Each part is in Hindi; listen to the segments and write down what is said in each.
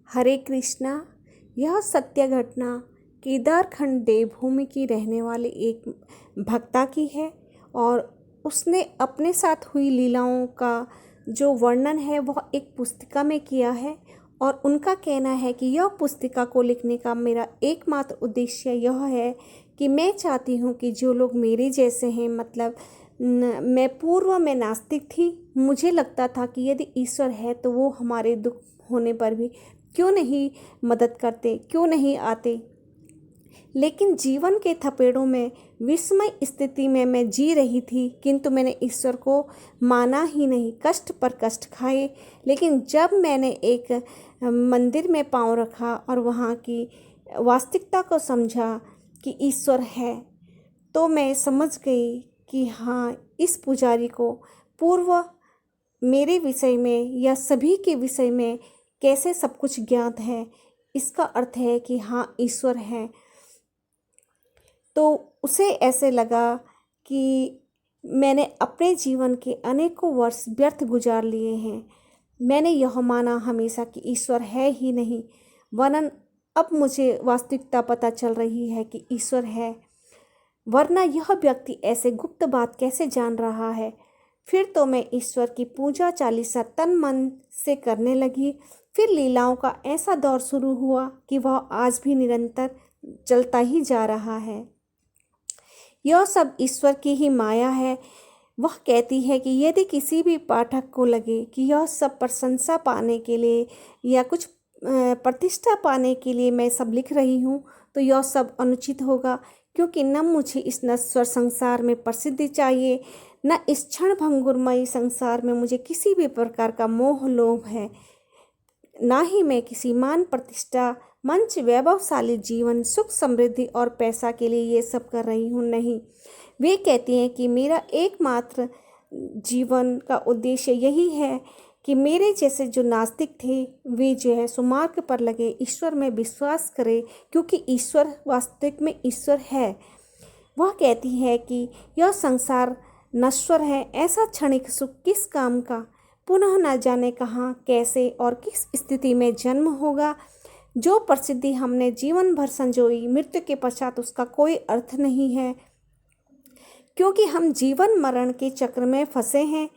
हरे कृष्णा। यह सत्य घटना केदारखंड देवभूमि की रहने वाली एक भक्ता की है और उसने अपने साथ हुई लीलाओं का जो वर्णन है वह एक पुस्तिका में किया है। और उनका कहना है कि यह पुस्तिका को लिखने का मेरा एकमात्र उद्देश्य यह है कि मैं चाहती हूँ कि जो लोग मेरे जैसे हैं, मतलब मैं पूर्व में नास्तिक थी। मुझे लगता था कि यदि ईश्वर है तो वो हमारे दुख होने पर भी क्यों नहीं मदद करते, क्यों नहीं आते। लेकिन जीवन के थपेड़ों में विस्मय स्थिति में मैं जी रही थी, किंतु मैंने ईश्वर को माना ही नहीं, कष्ट पर कष्ट खाए। लेकिन जब मैंने एक मंदिर में पांव रखा और वहाँ की वास्तविकता को समझा कि ईश्वर है, तो मैं समझ गई कि हाँ, इस पुजारी को पूर्व मेरे विषय में या सभी के विषय में कैसे सब कुछ ज्ञात है। इसका अर्थ है कि हाँ, ईश्वर है। तो उसे ऐसे लगा कि मैंने अपने जीवन के अनेकों वर्ष व्यर्थ गुजार लिए हैं। मैंने यह माना हमेशा कि ईश्वर है ही नहीं, वरन अब मुझे वास्तविकता पता चल रही है कि ईश्वर है, वरना यह व्यक्ति ऐसे गुप्त बात कैसे जान रहा है। फिर तो मैं ईश्वर की पूजा चालीसा तन मन से करने लगी। फिर लीलाओं का ऐसा दौर शुरू हुआ कि वह आज भी निरंतर चलता ही जा रहा है। यह सब ईश्वर की ही माया है। वह कहती है कि यदि किसी भी पाठक को लगे कि यह सब प्रशंसा पाने के लिए या कुछ प्रतिष्ठा पाने के लिए मैं सब लिख रही हूँ, तो यह सब अनुचित होगा, क्योंकि न मुझे इस नश्वर संसार में प्रसिद्धि चाहिए, न इस क्षण भंगुरमयी संसार में मुझे किसी भी प्रकार का मोह लोभ है, ना ही मैं किसी मान प्रतिष्ठा, मंच, वैभवशाली जीवन, सुख समृद्धि और पैसा के लिए ये सब कर रही हूँ। नहीं, वे कहती हैं कि मेरा एकमात्र जीवन का उद्देश्य यही है कि मेरे जैसे जो नास्तिक थे वे जो है सुमार्ग पर लगे, ईश्वर में विश्वास करें, क्योंकि ईश्वर वास्तविक में ईश्वर है। वह कहती है कि यह संसार नश्वर है, ऐसा क्षणिक सुख किस काम का, पुनः न जाने कहाँ, कैसे और किस स्थिति में जन्म होगा। जो प्रसिद्धि हमने जीवन भर संजोई, मृत्यु के पश्चात उसका कोई अर्थ नहीं है, क्योंकि हम जीवन मरण के चक्र में फंसे हैं।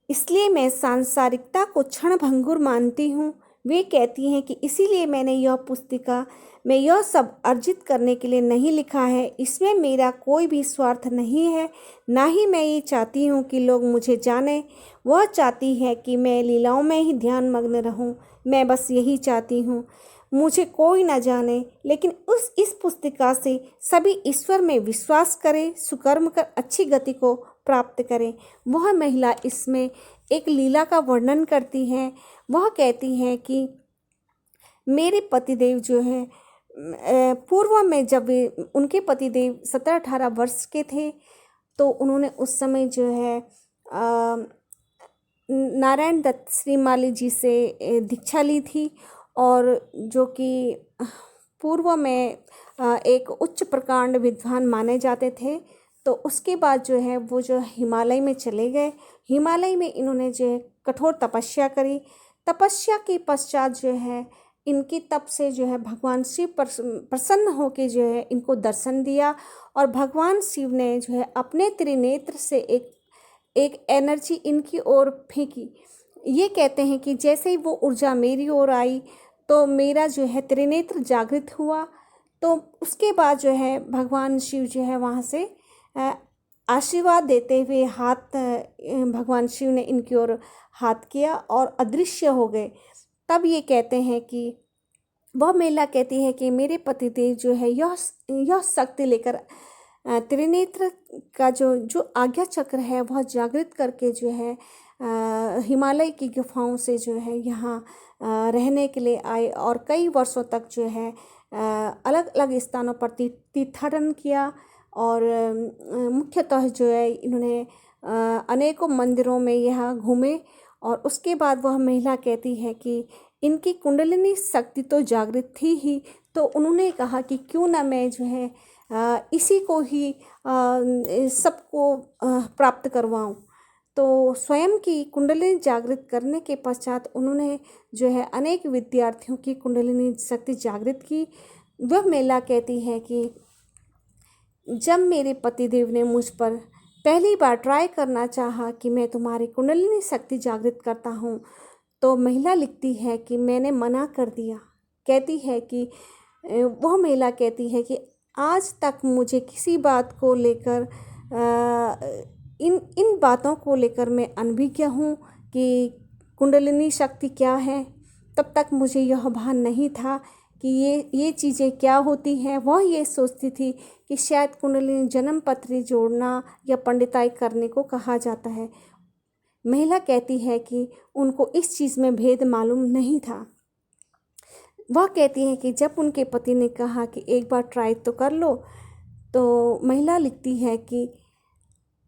इसलिए मैं सांसारिकता को क्षण भंगुर मानती हूँ। वे कहती हैं कि इसीलिए मैंने यह पुस्तिका में यह सब अर्जित करने के लिए नहीं लिखा है। इसमें मेरा कोई भी स्वार्थ नहीं है, ना ही मैं ये चाहती हूँ कि लोग मुझे जानें। वह चाहती है कि मैं लीलाओं में ही ध्यान मग्न रहूँ। मैं बस यही चाहती हूँ, मुझे कोई न जाने। लेकिन इस पुस्तिका से सभी ईश्वर में विश्वास करें, सुकर्म कर अच्छी गति को प्राप्त करें। वह महिला इसमें एक लीला का वर्णन करती हैं। वह कहती हैं कि मेरे पतिदेव जो है पूर्व में जब उनके पतिदेव 17-18 वर्ष के थे, तो उन्होंने उस समय जो है नारायण दत्त श्रीमाली जी से दीक्षा ली थी, और जो कि पूर्व में एक उच्च प्रकांड विद्वान माने जाते थे। तो उसके बाद जो है वो जो हिमालय में चले गए। हिमालय में इन्होंने जो है कठोर तपस्या करी। तपस्या के पश्चात जो है इनकी तप से जो है भगवान शिव प्रसन्न होकर जो है इनको दर्शन दिया, और भगवान शिव ने जो है अपने त्रिनेत्र से एक एनर्जी इनकी ओर फेंकी। ये कहते हैं कि जैसे ही वो ऊर्जा मेरी ओर आई तो मेरा जो है त्रिनेत्र जागृत हुआ। तो उसके बाद जो है भगवान शिव जो है वहाँ से आशीर्वाद देते हुए भगवान शिव ने इनकी ओर हाथ किया और अदृश्य हो गए। तब ये कहते हैं कि वह महिला कहती है कि मेरे पतिदेव जो है यह शक्ति लेकर त्रिनेत्र का जो आज्ञा चक्र है वह जागृत करके जो है हिमालय की गुफाओं से जो है यहाँ रहने के लिए आए, और कई वर्षों तक जो है अलग अलग स्थानों पर तीर्थाटन किया। और मुख्यतः जो है इन्होंने अनेकों मंदिरों में यहाँ घूमे। और उसके बाद वह महिला कहती है कि इनकी कुंडलिनी शक्ति तो जागृत थी ही, तो उन्होंने कहा कि क्यों ना मैं जो है इसी को ही सबको प्राप्त करवाऊं। तो स्वयं की कुंडलिनी जागृत करने के पश्चात उन्होंने जो है अनेक विद्यार्थियों की कुंडलिनी शक्ति जागृत की। वह महिला कहती है कि जब मेरे पतिदेव ने मुझ पर पहली बार ट्राई करना चाहा कि मैं तुम्हारी कुंडलिनी शक्ति जागृत करता हूँ, तो महिला लिखती है कि मैंने मना कर दिया। कहती है कि वह महिला कहती है कि आज तक मुझे किसी बात को लेकर इन इन बातों को लेकर मैं अनभिज्ञ हूँ कि कुंडलिनी शक्ति क्या है। तब तक मुझे यह भान नहीं था कि ये चीज़ें क्या होती हैं। वह ये सोचती थी कि शायद कुंडलिनी जन्म पत्री जोड़ना या पंडिताई करने को कहा जाता है। महिला कहती है कि उनको इस चीज़ में भेद मालूम नहीं था। वह कहती है कि जब उनके पति ने कहा कि एक बार ट्राई तो कर लो, तो महिला लिखती है कि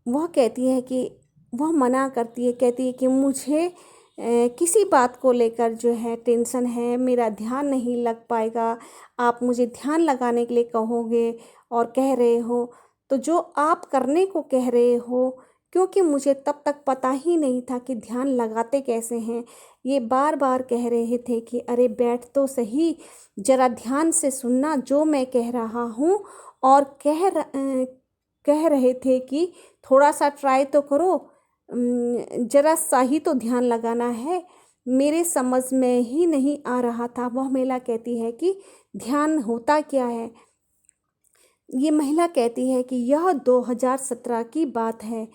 वह कहती है कि वह मना करती है। कहती है कि मुझे किसी बात को लेकर जो है टेंशन है, मेरा ध्यान नहीं लग पाएगा। आप मुझे ध्यान लगाने के लिए कहोगे और कह रहे हो, तो जो आप करने को कह रहे हो, क्योंकि मुझे तब तक पता ही नहीं था कि ध्यान लगाते कैसे हैं। ये बार बार कह रहे थे कि अरे बैठ तो सही, ज़रा ध्यान से सुनना जो मैं कह रहा हूँ। और कह रहे थे कि थोड़ा सा ट्राई तो करो, ज़रा सा ही तो ध्यान लगाना है। मेरे समझ में ही नहीं आ रहा था। वह महिला कहती है कि ध्यान होता क्या है। ये महिला कहती है कि यह 2017 की बात है।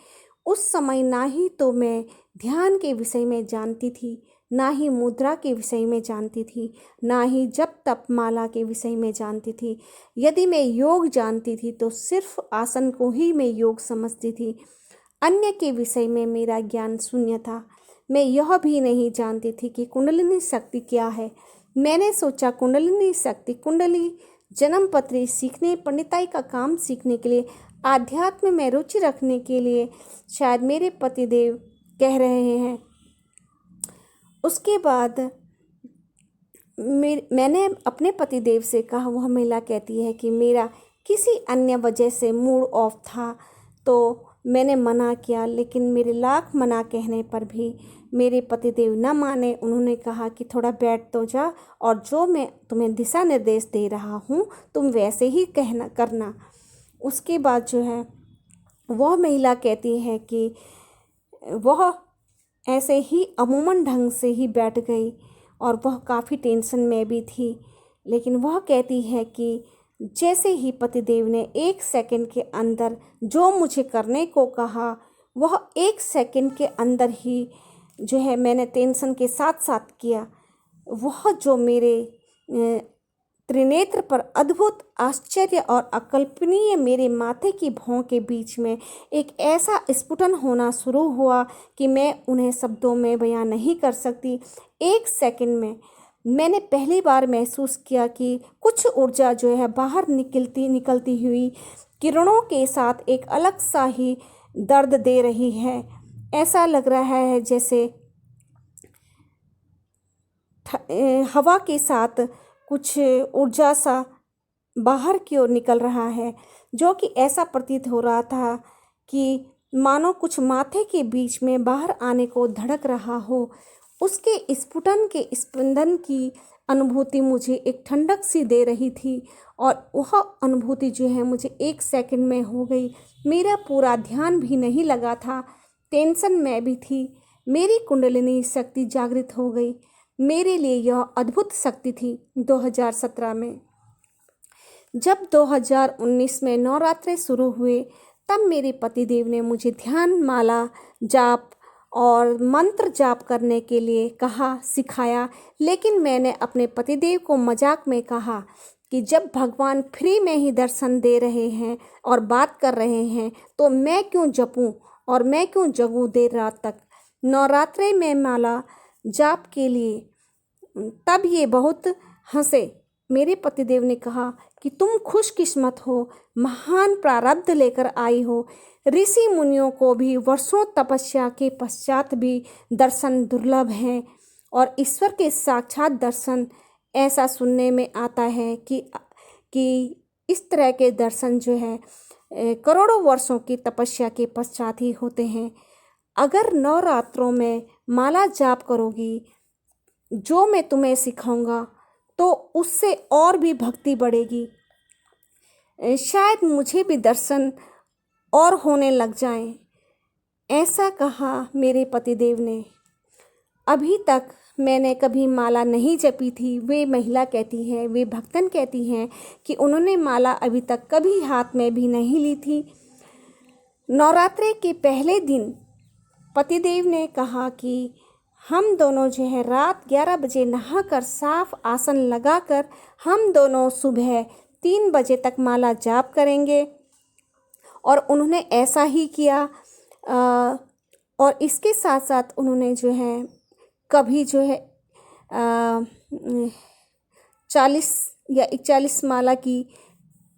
उस समय ना ही तो मैं ध्यान के विषय में जानती थी, ना ही मुद्रा के विषय में जानती थी, ना ही जप तप माला के विषय में जानती थी। यदि मैं योग जानती थी तो सिर्फ आसन को ही मैं योग समझती थी। अन्य के विषय में मेरा ज्ञान शून्य था। मैं यह भी नहीं जानती थी कि कुंडलिनी शक्ति क्या है। मैंने सोचा कुंडलिनी शक्ति, कुंडली जन्म पत्री सीखने, पंडिताई का काम सीखने के लिए, आध्यात्म में रुचि रखने के लिए शायद मेरे पतिदेव कह रहे हैं। उसके बाद मैंने अपने पतिदेव से कहा। वह महिला कहती है कि मेरा किसी अन्य वजह से मूड ऑफ था तो मैंने मना किया, लेकिन मेरे लाख मना कहने पर भी मेरे पतिदेव न माने। उन्होंने कहा कि थोड़ा बैठ तो जा और जो मैं तुम्हें दिशा निर्देश दे रहा हूँ तुम वैसे ही कहना करना। उसके बाद जो है वह महिला कहती है कि वह ऐसे ही अमूमन ढंग से ही बैठ गई और वह काफ़ी टेंशन में भी थी। लेकिन वह कहती है कि जैसे ही पतिदेव ने 1 सेकंड के अंदर जो मुझे करने को कहा, वह 1 सेकंड के अंदर ही जो है मैंने टेंशन के साथ साथ किया। वह जो मेरे त्रिनेत्र पर अद्भुत आश्चर्य और अकल्पनीय मेरे माथे की भौं के बीच में एक ऐसा स्फुटन होना शुरू हुआ कि मैं उन्हें शब्दों में बयां नहीं कर सकती। 1 सेकंड में मैंने पहली बार महसूस किया कि कुछ ऊर्जा जो है बाहर निकलती हुई किरणों के साथ एक अलग सा ही दर्द दे रही है। ऐसा लग रहा है जैसे हवा के साथ कुछ ऊर्जा सा बाहर की ओर निकल रहा है, जो कि ऐसा प्रतीत हो रहा था कि मानो कुछ माथे के बीच में बाहर आने को धड़क रहा हो। उसके स्फुटन के स्पंदन की अनुभूति मुझे एक ठंडक सी दे रही थी और वह अनुभूति जो है मुझे 1 सेकंड में हो गई। मेरा पूरा ध्यान भी नहीं लगा था, टेंशन में भी थी। मेरी कुंडलिनी शक्ति जागृत हो गई। मेरे लिए यह अद्भुत शक्ति थी 2017 में। जब 2019 में नवरात्रे शुरू हुए तब मेरे पतिदेव ने मुझे ध्यान माला जाप और मंत्र जाप करने के लिए कहा, सिखाया। लेकिन मैंने अपने पतिदेव को मजाक में कहा कि जब भगवान फ्री में ही दर्शन दे रहे हैं और बात कर रहे हैं तो मैं क्यों जपूं और मैं क्यों जगूं देर रात तक नवरात्रे में माला जाप के लिए। तब ये बहुत हंसे। मेरे पतिदेव ने कहा कि तुम खुशकिस्मत हो, महान प्रारब्ध लेकर आई हो। ऋषि मुनियों को भी वर्षों तपस्या के पश्चात भी दर्शन दुर्लभ हैं और ईश्वर के साक्षात दर्शन ऐसा सुनने में आता है कि इस तरह के दर्शन जो है करोड़ों वर्षों की तपस्या के पश्चात ही होते हैं। अगर नवरात्रों में माला जाप करोगी, जो मैं तुम्हें सिखाऊंगा, तो उससे और भी भक्ति बढ़ेगी। शायद मुझे भी दर्शन और होने लग जाएं। ऐसा कहा मेरे पतिदेव ने। अभी तक मैंने कभी माला नहीं जपी थी। वे महिला कहती है, वे भक्तन कहती हैं कि उन्होंने माला अभी तक कभी हाथ में भी नहीं ली थी। नवरात्रि के पहले दिन पतिदेव ने कहा कि हम दोनों जो है रात 11 बजे नहाकर साफ आसन लगाकर हम दोनों सुबह 3 बजे तक माला जाप करेंगे। और उन्होंने ऐसा ही किया। और इसके साथ साथ उन्होंने जो है कभी जो है 40 या 41 माला की,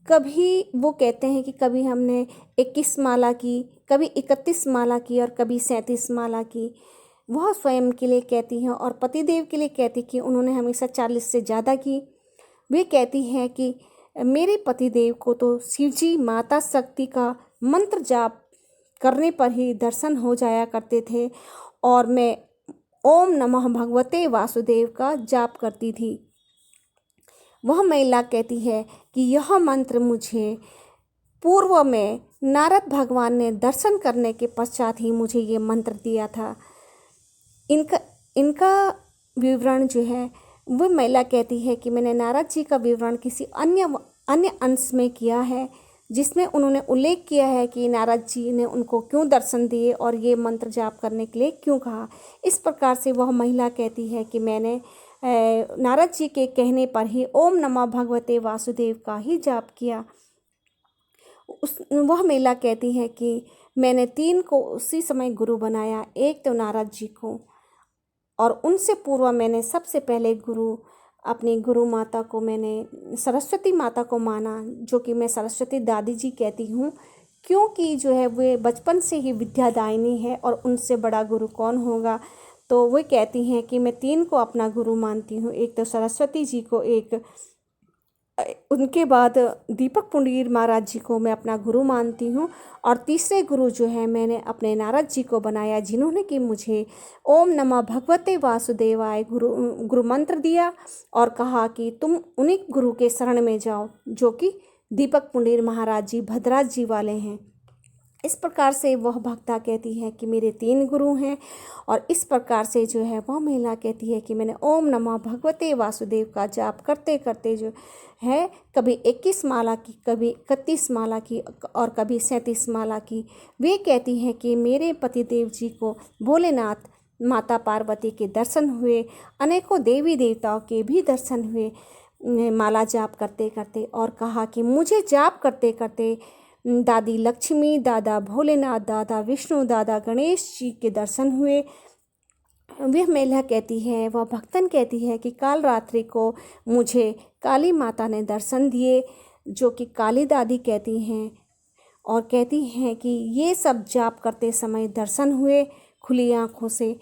कभी वो कहते हैं कि कभी हमने 21 माला की, कभी 31 माला की और कभी 37 माला की। वह स्वयं के लिए कहती हैं और पतिदेव के लिए कहती कि उन्होंने हमेशा 40 से ज़्यादा की। वे कहती हैं कि मेरे पतिदेव को तो शिवजी माता शक्ति का मंत्र जाप करने पर ही दर्शन हो जाया करते थे और मैं ओम नमः भगवते वासुदेव का जाप करती थी। वह महिला कहती है कि यह मंत्र मुझे पूर्व में नारद भगवान ने दर्शन करने के पश्चात ही मुझे ये मंत्र दिया था। इनका विवरण जो है, वो महिला कहती है कि मैंने नारद जी का विवरण किसी अन्य अंश में किया है, जिसमें उन्होंने उल्लेख किया है कि नारद जी ने उनको क्यों दर्शन दिए और ये मंत्र जाप करने के लिए क्यों कहा। इस प्रकार से वह महिला कहती है कि मैंने नारद जी के कहने पर ही ओम नमः भगवते वासुदेव का ही जाप किया। वह महिला कहती है कि मैंने 3 को उसी समय गुरु बनाया। एक तो नारद जी को, और उनसे पूर्व मैंने सबसे पहले अपनी गुरु माता को मैंने सरस्वती माता को माना, जो कि मैं सरस्वती दादी जी कहती हूँ, क्योंकि जो है वे बचपन से ही विद्यादायिनी है और उनसे बड़ा गुरु कौन होगा। तो वे कहती हैं कि मैं 3 को अपना गुरु मानती हूँ। एक तो सरस्वती जी को, एक उनके बाद दीपक पुंडीर महाराज जी को मैं अपना गुरु मानती हूँ, और तीसरे गुरु जो है मैंने अपने नारद जी को बनाया, जिन्होंने कि मुझे ओम नमः भगवते वासुदेवाय गुरु मंत्र दिया और कहा कि तुम उन्हीं गुरु के शरण में जाओ, जो कि दीपक पुंडीर महाराज जी भद्राज जी वाले हैं। इस प्रकार से वह भक्ता कहती है कि मेरे 3 गुरु हैं। और इस प्रकार से जो है वह महिला कहती है कि मैंने ओम नमः भगवते वासुदेव का जाप करते करते जो है कभी 21 माला की, कभी 31 माला की और कभी 37 माला की। वे कहती हैं कि मेरे पतिदेव जी को भोलेनाथ, माता पार्वती के दर्शन हुए, अनेकों देवी देवताओं के भी दर्शन हुए माला जाप करते करते, और कहा कि मुझे जाप करते करते दादी लक्ष्मी, दादा भोलेनाथ, दादा विष्णु, दादा गणेश जी के दर्शन हुए। वह महिला कहती है, वह भक्तन कहती है कि काल रात्रि को मुझे काली माता ने दर्शन दिए, जो कि काली दादी कहती हैं, और कहती हैं कि ये सब जाप करते समय दर्शन हुए खुली आँखों से।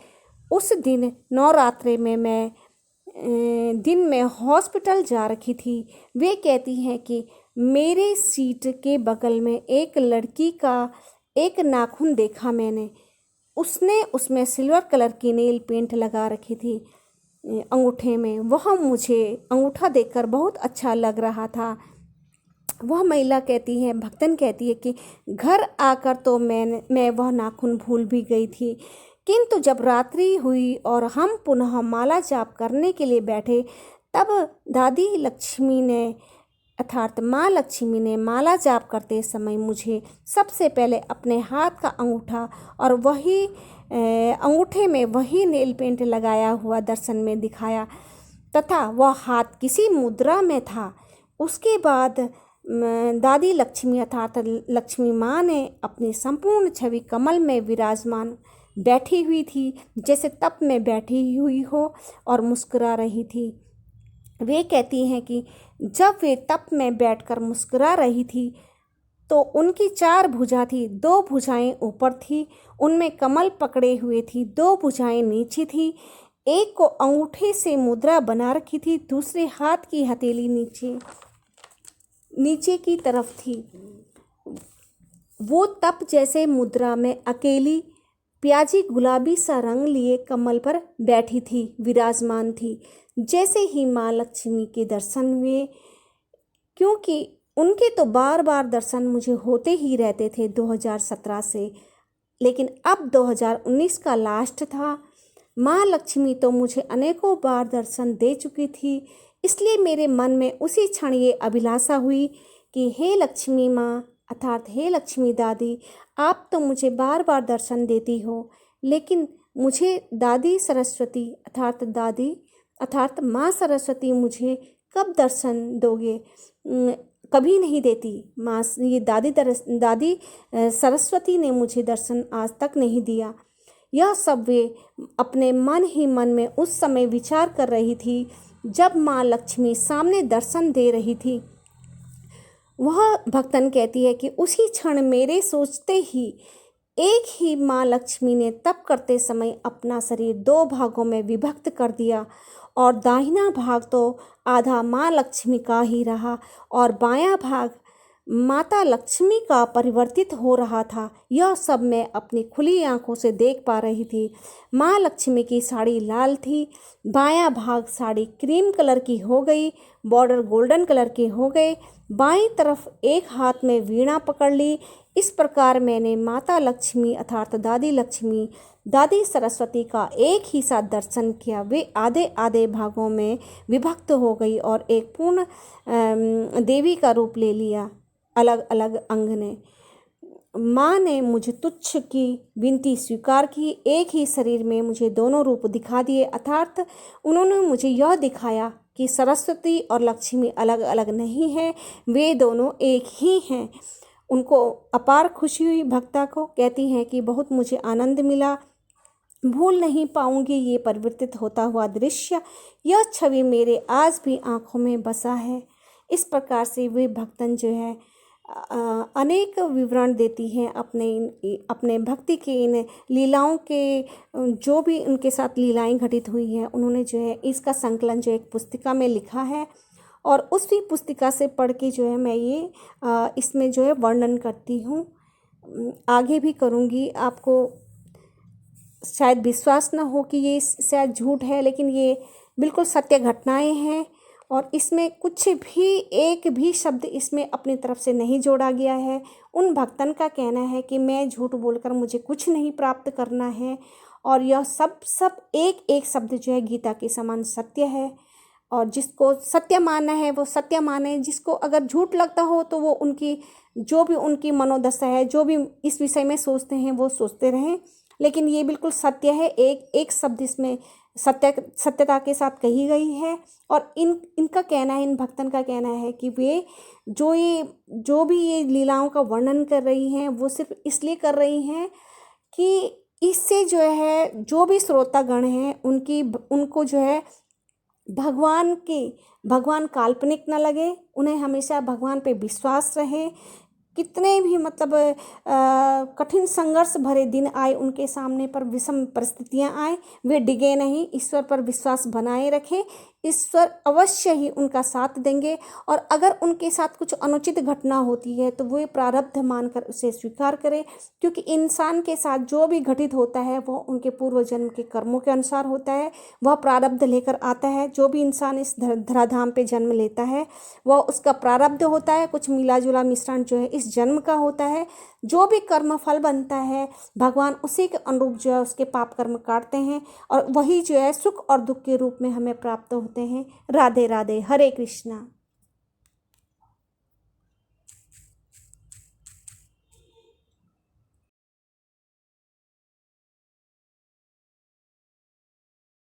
उस दिन नवरात्रि में मैं दिन में हॉस्पिटल जा रखी थी। वे कहती हैं कि मेरे सीट के बगल में एक लड़की का एक नाखून देखा मैंने। उसने उसमें सिल्वर कलर की नेल पेंट लगा रखी थी अंगूठे में। वह मुझे अंगूठा देखकर बहुत अच्छा लग रहा था। वह महिला कहती है, भक्तन कहती है कि घर आकर तो मैं वह नाखून भूल भी गई थी, किंतु जब रात्रि हुई और हम पुनः माला जाप करने के लिए बैठे, तब दादी लक्ष्मी ने अर्थात माँ लक्ष्मी ने माला जाप करते समय मुझे सबसे पहले अपने हाथ का अंगूठा और वही अंगूठे में वही नेल पेंट लगाया हुआ दर्शन में दिखाया, तथा वह हाथ किसी मुद्रा में था। उसके बाद दादी लक्ष्मी अर्थात लक्ष्मी माँ ने अपनी संपूर्ण छवि कमल में विराजमान बैठी हुई थी, जैसे तप में बैठी हुई हो और मुस्कुरा रही थी। वे कहती हैं कि जब वे तप में बैठकर मुस्कुरा रही थी तो उनकी 4 भुजा थी। 2 भुजाएं ऊपर थी, उनमें कमल पकड़े हुए थी। 2 भुजाएं नीचे थी। एक को अंगूठे से मुद्रा बना रखी थी, दूसरे हाथ की हथेली नीचे की तरफ थी। वो तप जैसे मुद्रा में अकेली प्याजी गुलाबी सा रंग लिए कमल पर बैठी थी, विराजमान थी। जैसे ही माँ लक्ष्मी के दर्शन हुए, क्योंकि उनके तो बार बार दर्शन मुझे होते ही रहते थे 2017 से, लेकिन अब 2019 का लास्ट था। माँ लक्ष्मी तो मुझे अनेकों बार दर्शन दे चुकी थी, इसलिए मेरे मन में उसी क्षण ये अभिलाषा हुई कि हे लक्ष्मी माँ अर्थात हे लक्ष्मी दादी, आप तो मुझे बार बार दर्शन देती हो, लेकिन मुझे दादी सरस्वती अर्थात दादी अर्थात माँ सरस्वती मुझे कब दर्शन दोगे? कभी नहीं देती माँ, ये दादी सरस्वती ने मुझे दर्शन आज तक नहीं दिया। यह सब वे अपने मन ही मन में उस समय विचार कर रही थी जब माँ लक्ष्मी सामने दर्शन दे रही थी। वह भक्तन कहती है कि उसी क्षण मेरे सोचते ही एक ही माँ लक्ष्मी ने तप करते समय अपना शरीर 2 भागों में विभक्त कर दिया और दाहिना भाग तो आधा माँ लक्ष्मी का ही रहा और बायां भाग माता लक्ष्मी का परिवर्तित हो रहा था। यह सब मैं अपनी खुली आंखों से देख पा रही थी। माँ लक्ष्मी की साड़ी लाल थी, बायां भाग साड़ी क्रीम कलर की हो गई, बॉर्डर गोल्डन कलर के हो गए, बाईं तरफ एक हाथ में वीणा पकड़ ली। इस प्रकार मैंने माता लक्ष्मी अर्थात दादी लक्ष्मी, दादी सरस्वती का एक ही साथ दर्शन किया। वे आधे आधे भागों में विभक्त हो गई और एक पूर्ण देवी का रूप ले लिया। अलग अलग अंग ने माँ ने मुझे तुच्छ की विनती स्वीकार की। एक ही शरीर में मुझे दोनों रूप दिखा दिए, अर्थात उन्होंने मुझे यह दिखाया कि सरस्वती और लक्ष्मी अलग अलग नहीं है, वे दोनों एक ही हैं। उनको अपार खुशी हुई। भक्ता को कहती हैं कि बहुत मुझे आनंद मिला, भूल नहीं पाऊंगी ये परिवर्तित होता हुआ दृश्य, यह छवि मेरे आज भी आंखों में बसा है। इस प्रकार से वे भक्तन जो है अनेक विवरण देती हैं अपने भक्ति के इन लीलाओं के, जो भी उनके साथ लीलाएं घटित हुई हैं उन्होंने जो है इसका संकलन जो एक पुस्तिका में लिखा है और उसी पुस्तिका से पढ़ के जो है मैं ये इसमें जो है वर्णन करती हूँ, आगे भी करूँगी। आपको शायद विश्वास ना हो कि ये शायद झूठ है, लेकिन ये बिल्कुल सत्य घटनाएं हैं और इसमें कुछ भी एक भी शब्द इसमें अपनी तरफ से नहीं जोड़ा गया है। उन भक्तन का कहना है कि मैं झूठ बोलकर मुझे कुछ नहीं प्राप्त करना है और यह सब एक एक शब्द जो है गीता के समान सत्य है और जिसको सत्य मानना है वो सत्य माने, जिसको अगर झूठ लगता हो तो वो उनकी जो भी उनकी मनोदशा है, जो भी इस विषय में सोचते हैं वो सोचते रहें, लेकिन ये बिल्कुल सत्य है। एक एक शब्द इसमें सत्यता के साथ कही गई है और इनका कहना है, इन भक्तन का कहना है कि वे जो भी ये लीलाओं का वर्णन कर रही हैं वो सिर्फ इसलिए कर रही हैं कि इससे जो है जो भी श्रोतागण हैं उनको जो है भगवान काल्पनिक न लगे, उन्हें हमेशा भगवान पे विश्वास रहे। कितने भी मतलब कठिन संघर्ष भरे दिन आए उनके सामने पर, विषम परिस्थितियां आए, वे डिगे नहीं, ईश्वर पर विश्वास बनाए रखें। ईश्वर अवश्य ही उनका साथ देंगे और अगर उनके साथ कुछ अनुचित घटना होती है तो वे प्रारब्ध मानकर उसे स्वीकार करें, क्योंकि इंसान के साथ जो भी घटित होता है वो उनके पूर्व जन्म के कर्मों के अनुसार होता है, वह प्रारब्ध लेकर आता है। जो भी इंसान इस धराधाम पे जन्म लेता है वह उसका प्रारब्ध होता है, कुछ मिला जुला मिश्रण जो है इस जन्म का होता है। जो भी कर्म फल बनता है भगवान उसी के अनुरूप जो है उसके पाप कर्म काटते हैं और वही जो है सुख और दुख के रूप में हमें प्राप्त होते हैं। राधे राधे, हरे कृष्णा।